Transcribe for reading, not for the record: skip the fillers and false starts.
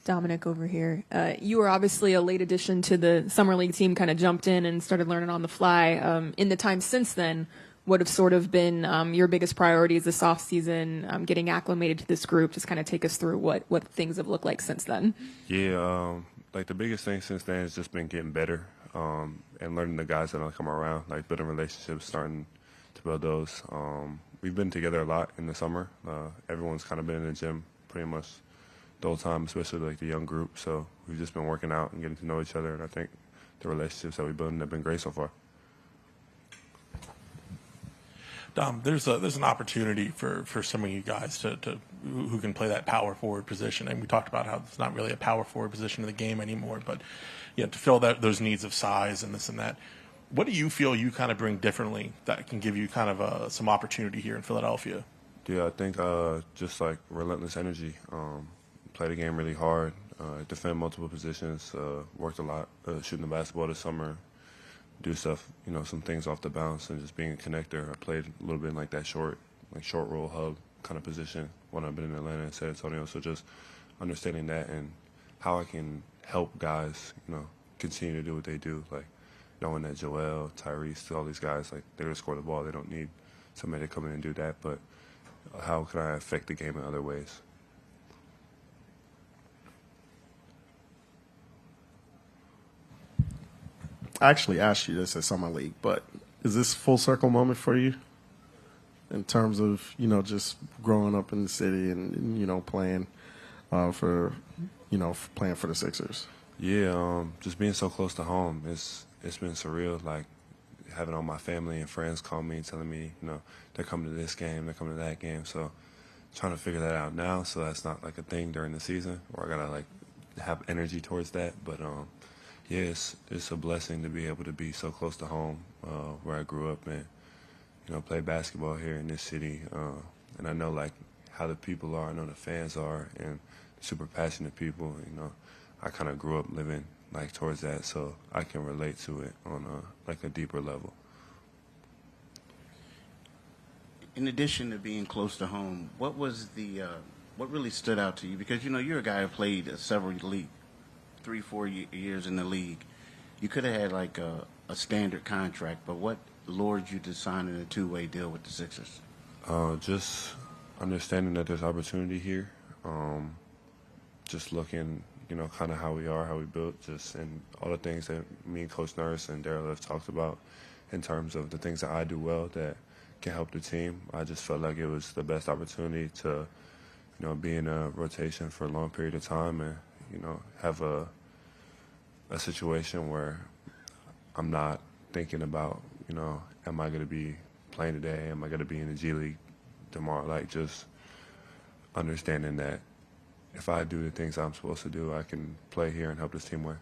Dominick over here. You were obviously a late addition to the Summer League team, kind of jumped in and started learning on the fly. In the time since then, what have sort of been your biggest priorities this offseason, getting acclimated to this group? Just kind of take us through what things have looked like since then. Yeah, like the biggest thing since then has just been getting better and learning the guys that come around, like building relationships, starting to build those. We've been together a lot in the summer. Everyone's kind of been in the gym pretty much the whole time, especially like the young group. So we've just been working out and getting to know each other, and I think the relationships that we've built have been great so far. Dom, there's an opportunity for some of you guys who can play that power forward position, and we talked about how it's not really a power forward position in the game anymore, but to fill those needs of size and this and that. What do you feel you kind of bring differently that can give you kind of some opportunity here in Philadelphia? Yeah, I think just like relentless energy. Play the game really hard, defend multiple positions, worked a lot shooting the basketball this summer, do stuff, some things off the bounce, and just being a connector. I played a little bit in like that short roll hub kind of position when I've been in Atlanta and San Antonio. So just understanding that and how I can help guys, continue to do what they do, like knowing that Joel, Tyrese, all these guys, like they're going to score the ball. They don't need somebody to come in and do that, but how can I affect the game in other ways? I actually asked you this at Summer League, but is this full circle moment for you in terms of, just growing up in the city and, playing for the Sixers? Yeah, just being so close to home, it's been surreal, like having all my family and friends call me and telling me, they're coming to this game, they're coming to that game. So trying to figure that out now so that's not like a thing during the season where I got to like have energy towards that. But yeah, it's a blessing to be able to be so close to home where I grew up and, play basketball here in this city. And I know like how the people are, I know the fans are, and super passionate people. I kind of grew up living like towards that, so I can relate to it on like a deeper level. In addition to being close to home, what really stood out to you? Because you're a guy who played several 3-4 years in the league. You could have had like a standard contract, but what lured you to signing a two-way deal with the Sixers? Just understanding that there's opportunity here. Just looking, kind of how we are, how we built, and all the things that me and Coach Nurse and Daryl have talked about in terms of the things that I do well that can help the team. I just felt like it was the best opportunity to, be in a rotation for a long period of time and, have a situation where I'm not thinking about, am I going to be playing today? Am I going to be in the G League tomorrow? Like just understanding that if I do the things I'm supposed to do, I can play here and help this team win.